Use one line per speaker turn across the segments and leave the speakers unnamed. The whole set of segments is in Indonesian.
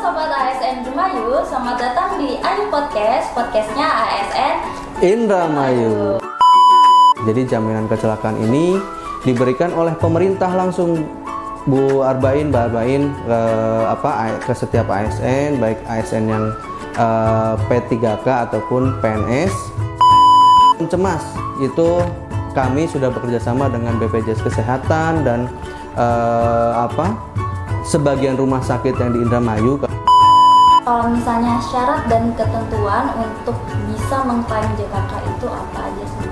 Sobat ASN Indramayu, selamat datang di Ayu Podcast, podcastnya ASN
Indramayu. Jadi jaminan kecelakaan ini diberikan oleh pemerintah langsung Bu Arbain, Mbak Arbain ke setiap ASN, baik ASN yang P3K ataupun PNS. Cemas itu kami sudah bekerjasama dengan BPJS Kesehatan dan sebagian rumah sakit yang di Indramayu.
Kalau misalnya syarat dan ketentuan untuk bisa mengklaim JKK itu apa aja sih?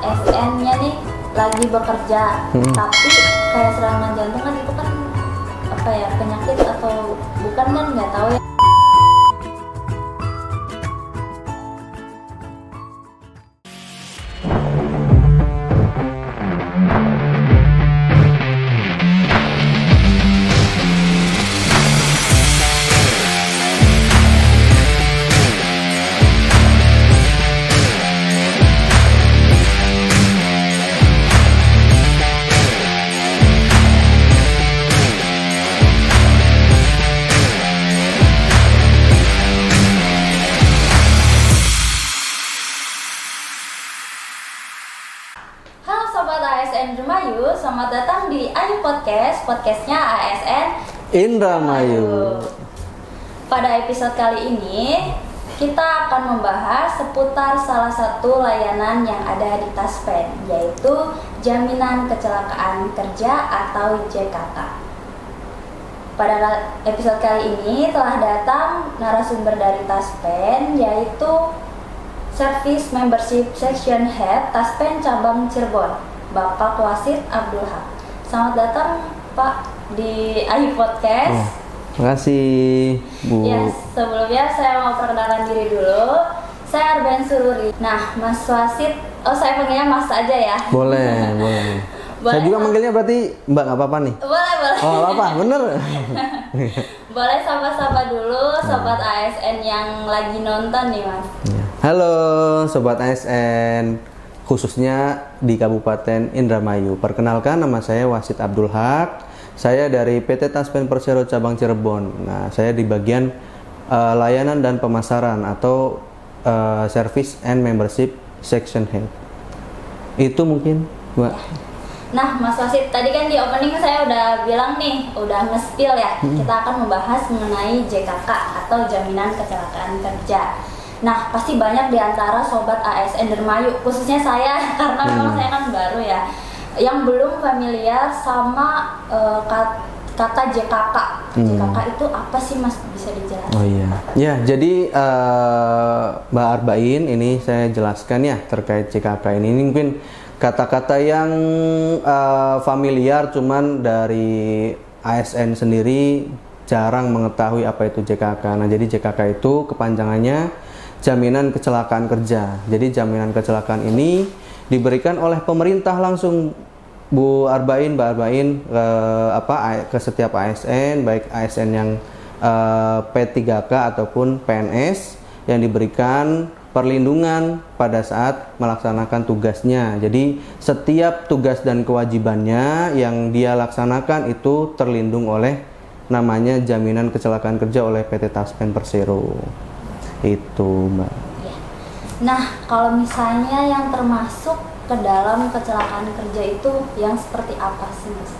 ASN-nya nih lagi bekerja, tapi kayak serangan jantung kan itu kan penyakit atau bukan kan nggak tahu ya. Halo Sobat ASN Indramayu, selamat datang di Ayu Podcast, podcastnya ASN
Indramayu.
Pada episode kali ini, kita akan membahas seputar salah satu layanan yang ada di Taspen, yaitu Jaminan Kecelakaan Kerja atau JKK. Pada episode kali ini telah datang narasumber dari Taspen, yaitu Service Membership Section Head Taspen Cabang Cirebon, Bapak Wasid Abdul Haq. Selamat datang Pak di Ayu Podcast.
Terima kasih Bu.
Ya, sebelumnya saya mau perkenalan diri dulu. Saya Arben Sururi. Nah, Mas Wasid, saya panggilnya Mas aja ya.
Boleh. Saya juga manggilnya berarti Mbak, nggak apa-apa nih?
Boleh.
Oh, nggak apa, bener.
Boleh sapa-sapa dulu Sobat ASN yang lagi nonton nih Mas.
Halo Sobat ASN, khususnya di Kabupaten Indramayu. Perkenalkan, nama saya Wasid Abdul Haq. Saya dari PT Taspen Persero Cabang Cirebon. Nah, saya di bagian layanan dan pemasaran atau Service and Membership Section Head. Itu mungkin, Mbak.
Nah, Mas Wasid, tadi kan di opening saya udah bilang nih, udah nge-spill ya. Kita akan membahas mengenai JKK atau Jaminan Kecelakaan Kerja. Nah, pasti banyak di antara Sobat ASN Indramayu, khususnya saya, karena memang saya kan baru ya, yang belum familiar sama kata JKK. JKK itu apa sih Mas, bisa dijelaskan?
Oh iya. Ya, jadi Mbak Arbain, ini saya jelaskan ya terkait JKK ini. Ini mungkin kata-kata yang familiar, cuman dari ASN sendiri jarang mengetahui apa itu JKK. Nah, jadi JKK itu kepanjangannya Jaminan Kecelakaan Kerja. Jadi jaminan kecelakaan ini diberikan oleh pemerintah langsung Bu Arbain, Mbak Arbain ke setiap ASN, baik ASN yang P3K ataupun PNS, yang diberikan perlindungan pada saat melaksanakan tugasnya. Jadi setiap tugas dan kewajibannya yang dia laksanakan itu terlindung oleh namanya Jaminan Kecelakaan Kerja oleh PT Taspen Persero. Itu Mbak.
Ya. Nah, kalau misalnya yang termasuk ke dalam kecelakaan kerja itu yang seperti apa sih Mas?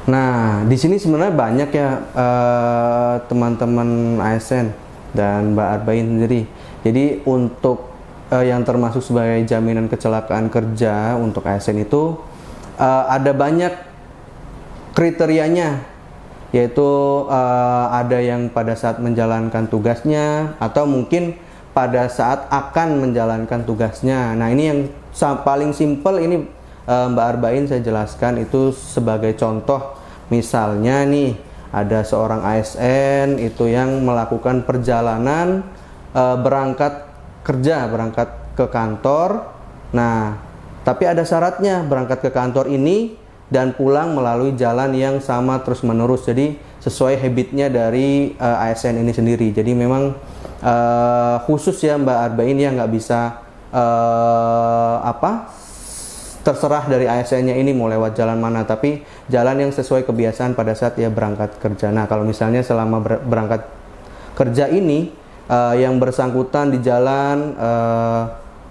Nah, di sini sebenarnya banyak ya teman-teman ASN dan Mbak Arbain sendiri. Jadi untuk yang termasuk sebagai jaminan kecelakaan kerja untuk ASN itu ada banyak kriterianya, yaitu ada yang pada saat menjalankan tugasnya atau mungkin pada saat akan menjalankan tugasnya. Nah, ini yang paling simpel ini Mbak Arbain saya jelaskan itu sebagai contoh. Misalnya nih, ada seorang ASN itu yang melakukan perjalanan berangkat kerja, berangkat ke kantor. Nah, tapi ada syaratnya, berangkat ke kantor ini dan pulang melalui jalan yang sama terus-menerus. Jadi sesuai habitnya dari ASN ini sendiri. Jadi memang khusus ya Mbak Arbain ya, nggak bisa terserah dari ASN-nya ini mau lewat jalan mana, tapi jalan yang sesuai kebiasaan pada saat ia berangkat kerja. Nah, kalau misalnya selama berangkat kerja ini yang bersangkutan di jalan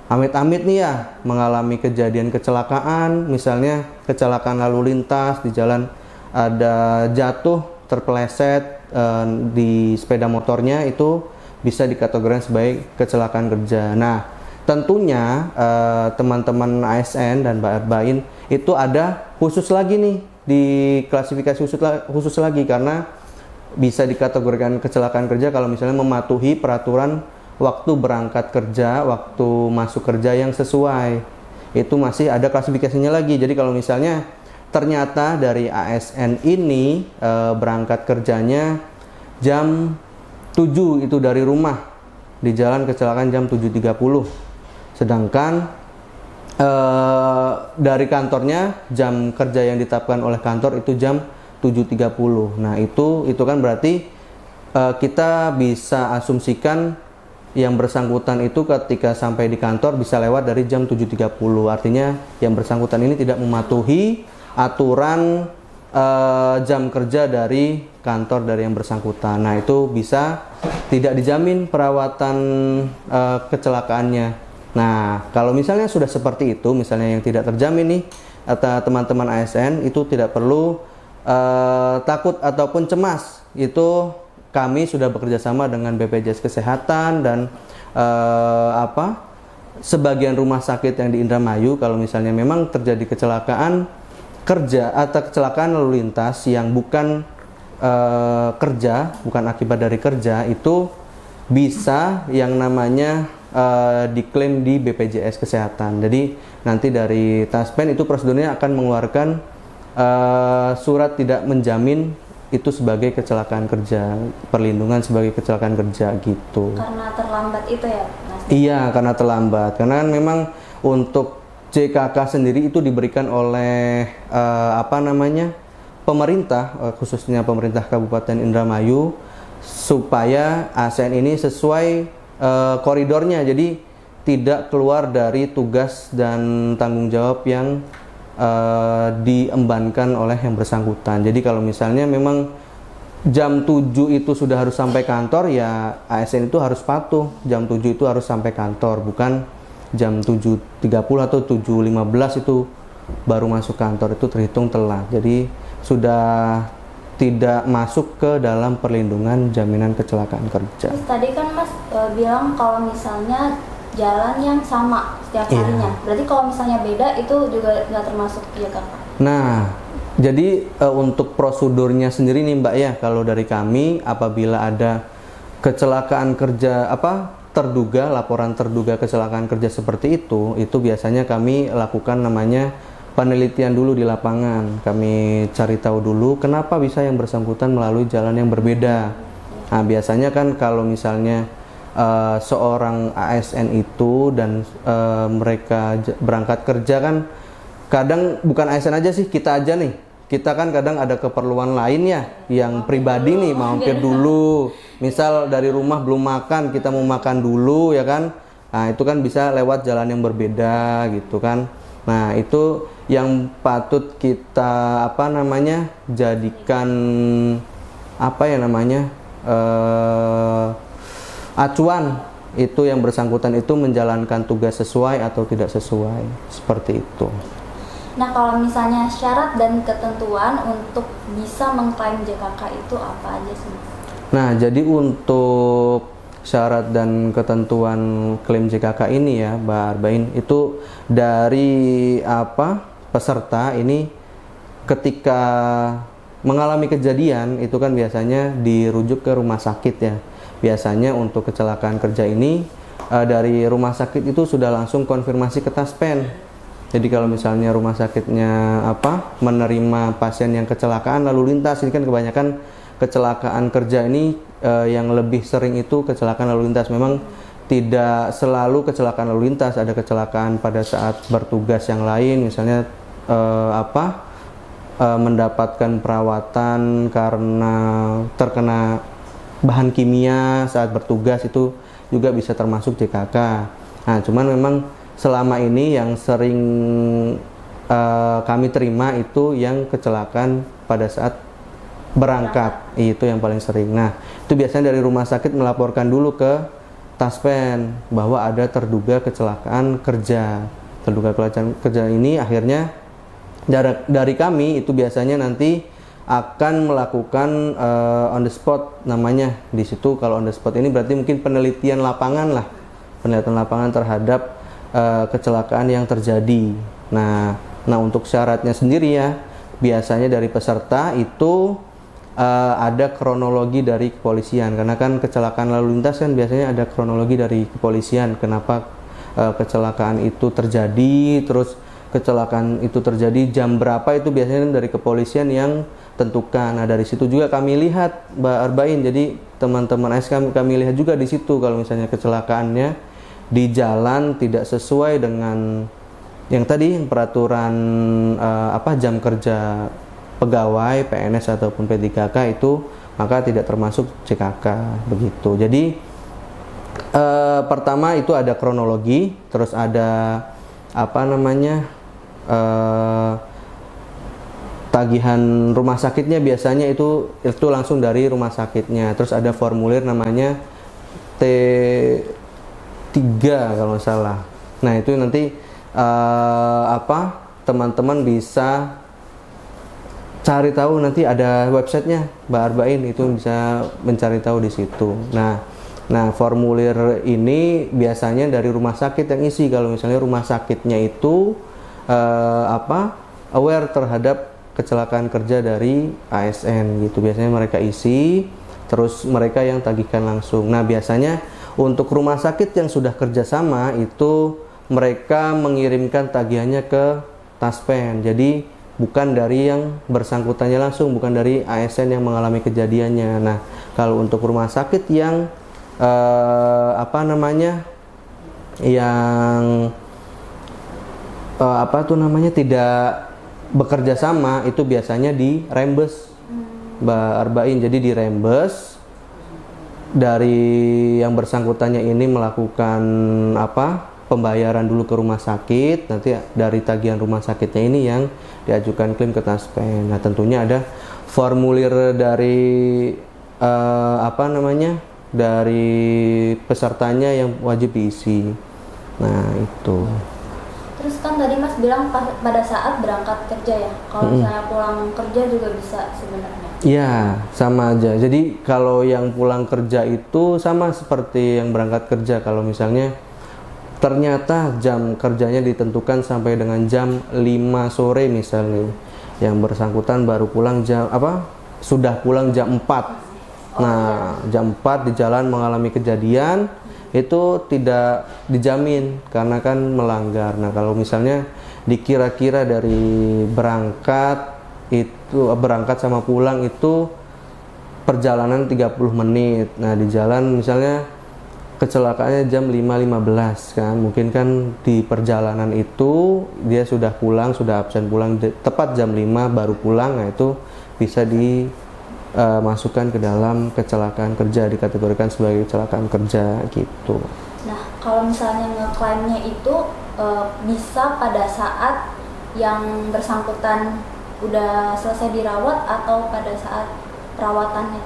amit-amit nih ya mengalami kejadian kecelakaan, misalnya kecelakaan lalu lintas di jalan, ada jatuh terpeleset di sepeda motornya, itu bisa dikategorikan sebagai kecelakaan kerja. Nah, tentunya teman-teman ASN dan Mbak Arbain itu ada khusus lagi nih, di klasifikasi khusus lagi, karena bisa dikategorikan kecelakaan kerja kalau misalnya mematuhi peraturan waktu berangkat kerja, waktu masuk kerja yang sesuai. Itu masih ada klasifikasinya lagi. Jadi kalau misalnya ternyata dari ASN ini berangkat kerjanya jam 7 itu dari rumah, di jalan kecelakaan jam 7.30. Sedangkan dari kantornya jam kerja yang ditetapkan oleh kantor itu jam 7.30. Nah, itu kan berarti kita bisa asumsikan yang bersangkutan itu ketika sampai di kantor bisa lewat dari jam 7.30. Artinya yang bersangkutan ini tidak mematuhi aturan jam kerja dari kantor dari yang bersangkutan. Nah, itu bisa tidak dijamin perawatan kecelakaannya. Nah, kalau misalnya sudah seperti itu, misalnya yang tidak terjamin nih, atau teman-teman ASN itu tidak perlu takut ataupun cemas. Itu kami sudah bekerja sama dengan BPJS Kesehatan dan sebagian rumah sakit yang di Indramayu. Kalau misalnya memang terjadi kecelakaan kerja atau kecelakaan lalu lintas yang bukan kerja, bukan akibat dari kerja, itu bisa yang namanya diklaim di BPJS Kesehatan. Jadi nanti dari Taspen itu prosedurnya akan mengeluarkan surat tidak menjamin itu sebagai kecelakaan kerja, perlindungan sebagai kecelakaan kerja gitu.
Karena terlambat itu ya, Mas?
Iya, karena terlambat. Karena kan memang untuk JKK sendiri itu diberikan oleh pemerintah, khususnya pemerintah Kabupaten Indramayu, supaya ASN ini sesuai koridornya. Jadi tidak keluar dari tugas dan tanggung jawab yang diembankan oleh yang bersangkutan. Jadi kalau misalnya memang jam 7 itu sudah harus sampai kantor, ya ASN itu harus patuh. Jam 7 itu harus sampai kantor, bukan jam 7.30 atau 7.15 itu baru masuk kantor, itu terhitung telat. Jadi sudah tidak masuk ke dalam perlindungan jaminan kecelakaan kerja.
Terus tadi kan Mas bilang kalau misalnya jalan yang sama setiap harinya. Berarti kalau misalnya beda itu juga nggak termasuk JKK. Nah,
jadi untuk prosedurnya sendiri nih Mbak ya, kalau dari kami apabila ada kecelakaan kerja terduga, laporan terduga kecelakaan kerja seperti itu biasanya kami lakukan namanya penelitian dulu di lapangan. Kami cari tahu dulu kenapa bisa yang bersangkutan melalui jalan yang berbeda. Nah, biasanya kan kalau misalnya seorang ASN itu dan mereka berangkat kerja kan, kadang bukan ASN aja sih, kita aja nih, kita kan kadang ada keperluan lainnya yang pribadi nih, mampir dulu, misal dari rumah belum makan, kita mau makan dulu ya kan. Nah, itu kan bisa lewat jalan yang berbeda gitu kan. Nah, itu yang patut kita jadikan acuan, itu yang bersangkutan itu menjalankan tugas sesuai atau tidak sesuai, seperti itu.
Nah, kalau misalnya syarat dan ketentuan untuk bisa mengklaim JKK itu apa aja sih?
Nah, jadi untuk syarat dan ketentuan klaim JKK ini ya, Mbak Arbain, itu dari peserta ini ketika mengalami kejadian itu kan biasanya dirujuk ke rumah sakit ya. Biasanya untuk kecelakaan kerja ini dari rumah sakit itu sudah langsung konfirmasi ke Taspen. Jadi kalau misalnya rumah sakitnya menerima pasien yang kecelakaan lalu lintas, ini kan kebanyakan kecelakaan kerja ini yang lebih sering itu kecelakaan lalu lintas. Memang tidak selalu kecelakaan lalu lintas, ada kecelakaan pada saat bertugas yang lain, misalnya mendapatkan perawatan karena terkena bahan kimia saat bertugas, itu juga bisa termasuk JKK. Nah, cuman memang selama ini yang sering kami terima itu yang kecelakaan pada saat berangkat, itu yang paling sering. Nah, itu biasanya dari rumah sakit melaporkan dulu ke Taspen bahwa ada terduga kecelakaan kerja. Terduga kecelakaan kerja ini akhirnya dari kami itu biasanya nanti akan melakukan on the spot namanya di situ. Kalau on the spot ini berarti mungkin penelitian lapangan lah, penelitian lapangan terhadap kecelakaan yang terjadi. Nah untuk syaratnya sendiri ya, biasanya dari peserta itu ada kronologi dari kepolisian, karena kan kecelakaan lalu lintas kan biasanya ada kronologi dari kepolisian, kenapa kecelakaan itu terjadi, terus kecelakaan itu terjadi jam berapa, itu biasanya dari kepolisian yang tentukan. Nah dari situ juga kami lihat Mbak Arbain, jadi teman-teman AS kami lihat juga di situ kalau misalnya kecelakaannya di jalan tidak sesuai dengan yang tadi peraturan jam kerja pegawai PNS ataupun P3K itu, maka tidak termasuk CKK begitu. Jadi pertama itu ada kronologi, terus ada tagihan rumah sakitnya, biasanya itu langsung dari rumah sakitnya. Terus ada formulir namanya T3 kalau nggak salah. Nah itu nanti teman-teman bisa cari tahu, nanti ada websitenya Mbak Arbain, itu bisa mencari tahu di situ. Nah formulir ini biasanya dari rumah sakit yang isi. Kalau misalnya rumah sakitnya itu aware terhadap kecelakaan kerja dari ASN gitu, biasanya mereka isi, terus mereka yang tagihkan langsung. Nah biasanya untuk rumah sakit yang sudah kerjasama itu mereka mengirimkan tagihannya ke Taspen, jadi bukan dari yang bersangkutannya langsung, bukan dari ASN yang mengalami kejadiannya. Nah kalau untuk rumah sakit yang tidak bekerja sama, itu biasanya di rembes Mbak Arbain. Jadi di rembes dari yang bersangkutannya ini melakukan pembayaran dulu ke rumah sakit, nanti dari tagihan rumah sakitnya ini yang diajukan klaim ke Taspen. Nah tentunya ada formulir dari dari pesertanya yang wajib diisi. Nah itu.
Terus kan tadi Mas bilang pada saat berangkat kerja ya, kalau misalnya pulang kerja juga bisa sebenarnya?
Iya, sama aja. Jadi kalau yang pulang kerja itu sama seperti yang berangkat kerja. Kalau misalnya ternyata jam kerjanya ditentukan sampai dengan jam 5 sore misalnya, yang bersangkutan baru pulang sudah pulang jam 4. Nah, jam 4 di jalan mengalami kejadian, itu tidak dijamin karena kan melanggar. Nah kalau misalnya dikira-kira dari berangkat sama pulang itu perjalanan 30 menit. Nah di jalan misalnya kecelakaannya jam 5.15 kan, mungkin kan di perjalanan itu dia sudah pulang, sudah absen pulang tepat jam 5 baru pulang. Nah itu bisa masukkan ke dalam kecelakaan kerja, dikategorikan sebagai kecelakaan kerja gitu.
Nah kalau misalnya ngeklaimnya itu bisa pada saat yang bersangkutan udah selesai dirawat atau pada saat perawatannya?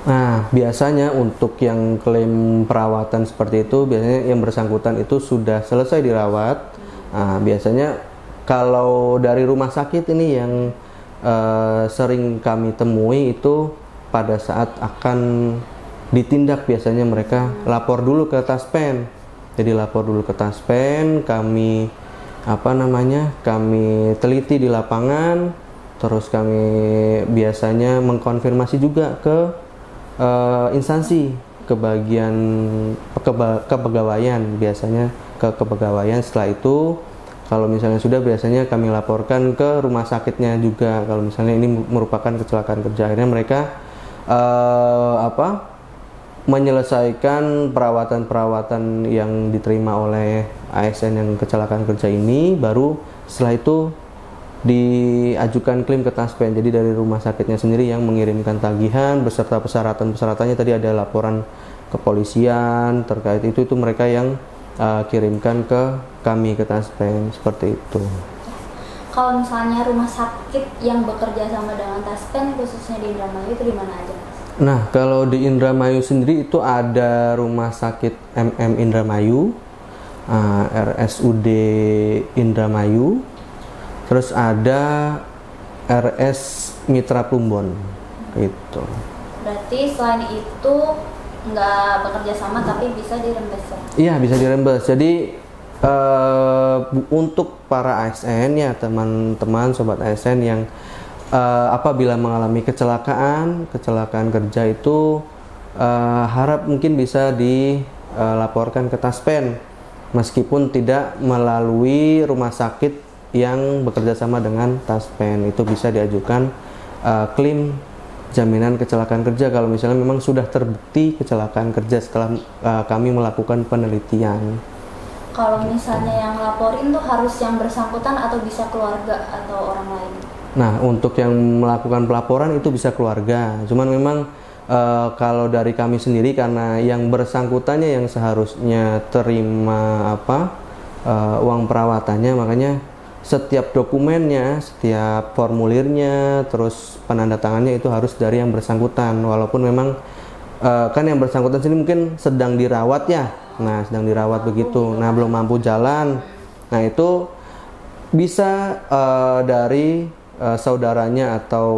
Nah biasanya untuk yang klaim perawatan seperti itu, biasanya yang bersangkutan itu sudah selesai dirawat. Nah biasanya kalau dari rumah sakit ini yang sering kami temui itu pada saat akan ditindak, biasanya mereka lapor dulu ke Taspen. Jadi lapor dulu ke Taspen, kami kami teliti di lapangan, terus kami biasanya mengkonfirmasi juga ke instansi kepegawaian, biasanya ke kepegawaian. Setelah itu kalau misalnya sudah, biasanya kami laporkan ke rumah sakitnya juga kalau misalnya ini merupakan kecelakaan kerja. Akhirnya mereka menyelesaikan perawatan yang diterima oleh ASN yang kecelakaan kerja ini, baru setelah itu diajukan klaim ke Taspen. Jadi dari rumah sakitnya sendiri yang mengirimkan tagihan beserta persyaratan-persyaratannya. Tadi ada laporan kepolisian terkait itu mereka yang kirimkan ke kami, ke Taspen, seperti itu.
Kalau misalnya rumah sakit yang bekerja sama dengan Taspen khususnya di Indramayu itu di mana aja, Mas?
Nah, kalau di Indramayu sendiri itu ada Rumah Sakit MM Indramayu, RSUD Indramayu, terus ada RS Mitra Plumbon, gitu.
Berarti selain itu nggak bekerja sama tapi bisa dirembes ya?
Iya, bisa dirembes. Jadi untuk para ASN ya, teman-teman sobat ASN yang apabila mengalami kecelakaan kerja itu harap mungkin bisa dilaporkan ke Taspen meskipun tidak melalui rumah sakit yang bekerja sama dengan Taspen. Itu bisa diajukan klaim jaminan kecelakaan kerja kalau misalnya memang sudah terbukti kecelakaan kerja setelah kami melakukan penelitian.
Kalau misalnya yang laporin tuh harus yang bersangkutan atau bisa keluarga atau orang lain?
Nah, untuk yang melakukan pelaporan itu bisa keluarga. Cuman memang kalau dari kami sendiri karena yang bersangkutannya yang seharusnya terima uang perawatannya, makanya setiap dokumennya, setiap formulirnya, terus penandatangannya itu harus dari yang bersangkutan. Walaupun memang kan yang bersangkutan sini mungkin sedang dirawat ya. Nah, sedang dirawat begitu. Nah, belum mampu jalan. Nah, itu bisa dari saudaranya atau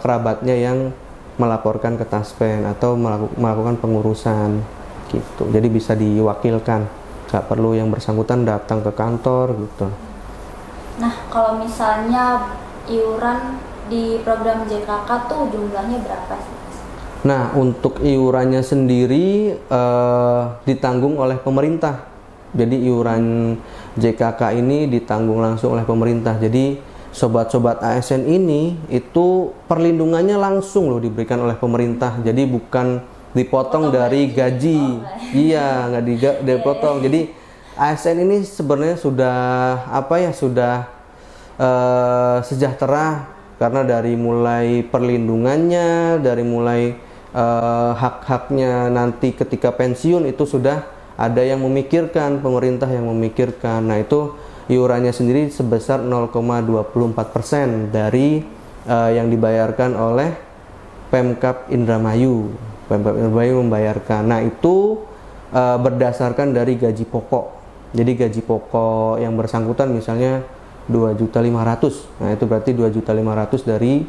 kerabatnya yang melaporkan ke Taspen atau melakukan pengurusan gitu. Jadi bisa diwakilkan. Nggak perlu yang bersangkutan datang ke kantor gitu.
Nah, kalau misalnya iuran di program JKK tuh jumlahnya berapa sih?
Nah, untuk iurannya sendiri ditanggung oleh pemerintah. Jadi iuran JKK ini ditanggung langsung oleh pemerintah. Jadi sobat-sobat ASN ini itu perlindungannya langsung loh diberikan oleh pemerintah. Jadi bukan dipotong dari gaji. Iya, nggak dipotong. Jadi ASN ini sebenarnya sudah sudah sejahtera karena dari mulai perlindungannya, dari mulai hak-haknya nanti ketika pensiun itu sudah ada yang memikirkan, pemerintah yang memikirkan. Nah, itu iurannya sendiri sebesar 0,24% dari yang dibayarkan oleh Pemkab Indramayu. Pemkab Indramayu membayarkan. Nah, itu berdasarkan dari gaji pokok. Jadi gaji pokok yang bersangkutan misalnya 2.500.000. Nah, itu berarti 2.500.000 dari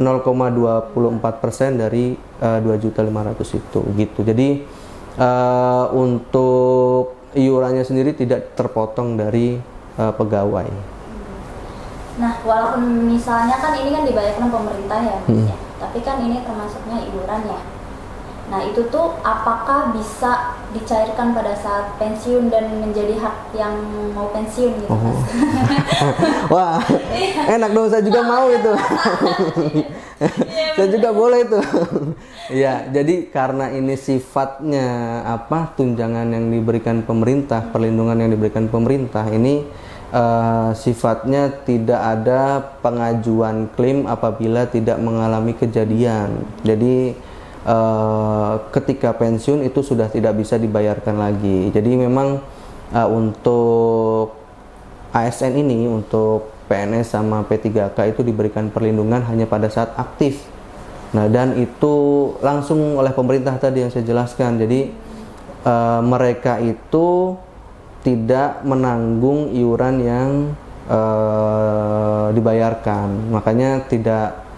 0,24% dari 2.500.000 itu gitu. Jadi untuk iurannya sendiri tidak terpotong dari pegawai.
Nah, walaupun misalnya kan ini kan dibayarkan pemerintah ya, ya, tapi kan ini termasuknya iuran ya. Nah, itu tuh apakah bisa dicairkan pada saat pensiun dan menjadi hak yang mau pensiun gitu, Mas?
Wah, enak dong, saya juga mau itu. Saya juga boleh itu. Ya, jadi karena ini sifatnya tunjangan yang diberikan pemerintah, perlindungan yang diberikan pemerintah, ini sifatnya tidak ada pengajuan klaim apabila tidak mengalami kejadian. Jadi ketika pensiun itu sudah tidak bisa dibayarkan lagi. Jadi memang untuk ASN ini, untuk PNS sama P3K itu diberikan perlindungan hanya pada saat aktif. Nah, dan itu langsung oleh pemerintah tadi yang saya jelaskan. Jadi mereka itu tidak menanggung iuran yang dibayarkan. Makanya tidak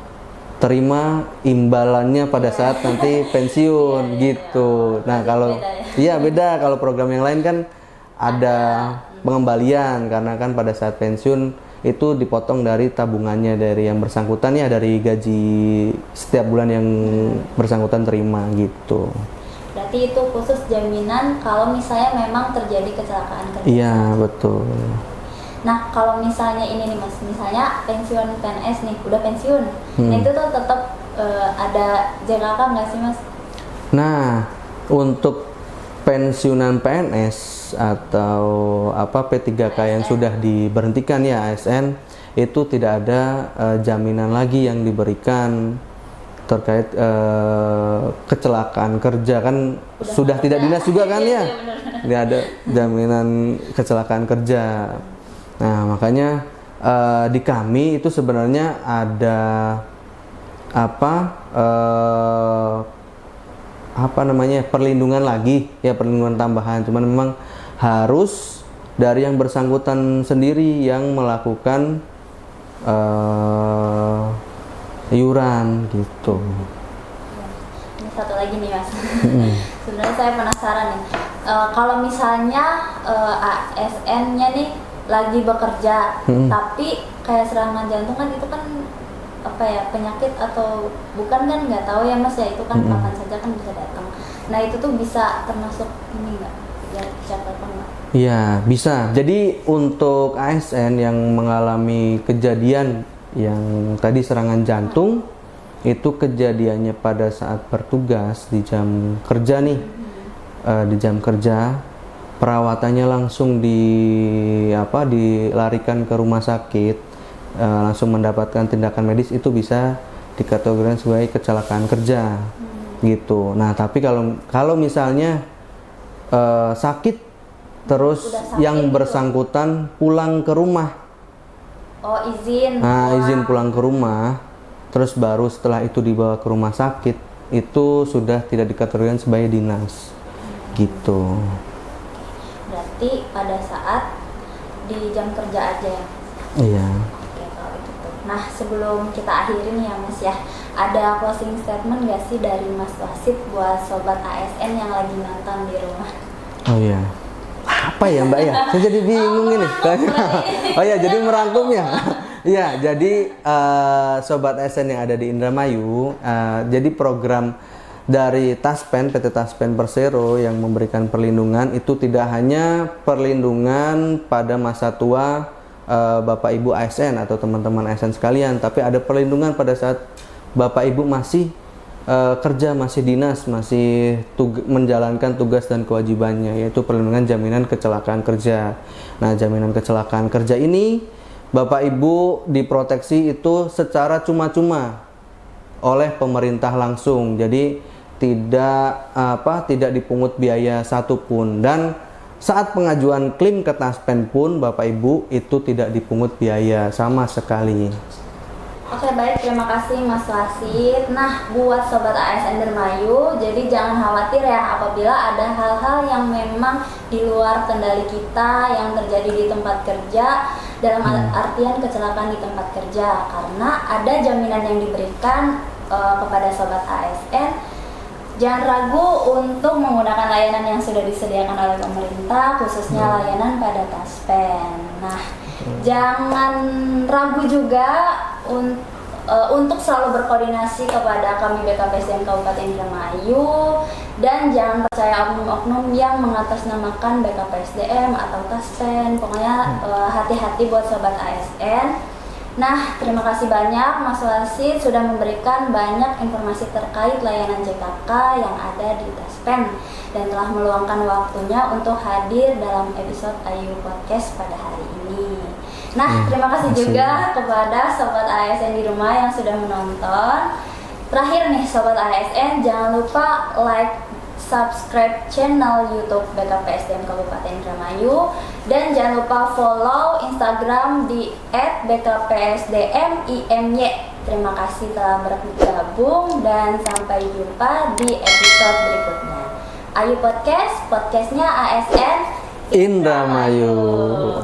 terima imbalannya pada saat nanti pensiun gitu. Nah, kalau beda kalau program yang lain kan ada pengembalian karena kan pada saat pensiun itu dipotong dari tabungannya dari yang bersangkutan ya, dari gaji setiap bulan yang bersangkutan terima gitu.
Berarti itu khusus jaminan kalau misalnya memang terjadi kecelakaan kerja.
Iya, betul.
Nah, kalau misalnya ini nih Mas, misalnya pensiun PNS nih, udah pensiun, nah itu tuh tetap ada JKK nggak sih Mas?
Nah, untuk pensiunan PNS atau P3K yang sudah diberhentikan ya ASN, itu tidak ada jaminan lagi yang diberikan terkait kecelakaan kerja kan sudah tidak dinas juga kan ya. Tidak ada jaminan kecelakaan kerja. Nah, makanya di kami itu sebenarnya ada perlindungan lagi, ya perlindungan tambahan. Cuman memang harus dari yang bersangkutan sendiri yang melakukan iuran gitu.
Ini satu lagi nih Mas. Sebenarnya saya penasaran nih. Kalau misalnya ASN-nya nih lagi bekerja, tapi kayak serangan jantung kan itu kan penyakit atau bukan kan nggak tahu ya Mas ya, itu kan kapan saja kan bisa datang. Nah itu tuh bisa termasuk ini nggak? Ya siapa enggak?
Iya bisa. Jadi untuk ASN yang mengalami kejadian yang tadi serangan jantung, itu kejadiannya pada saat bertugas di jam kerja nih, di jam kerja, perawatannya langsung dilarikan ke rumah sakit, langsung mendapatkan tindakan medis, itu bisa dikategorikan sebagai kecelakaan kerja, gitu. Nah tapi kalau misalnya sakit terus yang bersangkutan pulang ke rumah, izin pulang ke rumah, terus baru setelah itu dibawa ke rumah sakit, itu sudah tidak dikategorikan sebagai dinas, gitu.
Berarti pada saat di jam kerja aja ya?
Iya.
Oke, kalau itu tuh. Nah sebelum kita akhirin ya Mas ya, ada closing statement nggak sih dari Mas Wasid buat sobat ASN yang lagi nonton di rumah?
Oh iya. Apa ya Mbak ya? Saya jadi bingung ini. Oh ya, jadi merangkum ya. Iya, jadi sobat ASN yang ada di Indramayu, jadi program dari Taspen, PT Taspen Persero yang memberikan perlindungan itu tidak hanya perlindungan pada masa tua Bapak Ibu ASN atau teman-teman ASN sekalian, tapi ada perlindungan pada saat Bapak Ibu masih kerja, masih dinas, masih menjalankan tugas dan kewajibannya, yaitu perlindungan jaminan kecelakaan kerja. Nah, jaminan kecelakaan kerja ini Bapak Ibu diproteksi itu secara cuma-cuma oleh pemerintah langsung. Jadi tidak dipungut biaya satupun, dan saat pengajuan klaim ke Taspen pun Bapak Ibu itu tidak dipungut biaya sama sekali.
Oke baik, terima kasih Mas Wasid. Nah buat sobat ASN Indramayu, jadi jangan khawatir ya apabila ada hal-hal yang memang di luar kendali kita yang terjadi di tempat kerja, dalam artian kecelakaan di tempat kerja, karena ada jaminan yang diberikan kepada sobat ASN. Jangan ragu untuk menggunakan layanan yang sudah disediakan oleh pemerintah, khususnya layanan pada Taspen. Nah, jangan ragu juga untuk selalu berkoordinasi kepada kami BKPSDM Kabupaten Indramayu, dan jangan percaya oknum-oknum yang mengatasnamakan BKPSDM atau Taspen. Pokoknya hati-hati buat sobat ASN. Nah, terima kasih banyak Mas Wasid sudah memberikan banyak informasi terkait layanan JKK yang ada di Taspen dan telah meluangkan waktunya untuk hadir dalam episode Ayu Podcast pada hari ini. Nah, terima kasih juga kepada sobat ASN di rumah yang sudah menonton. Terakhir nih sobat ASN, jangan lupa like, subscribe channel YouTube BKPSDM Kabupaten Indramayu, dan jangan lupa follow Instagram di @bkpsdmimy. Terima kasih telah bergabung dan sampai jumpa di episode berikutnya. Ayu Podcast, podcastnya ASN
Indramayu.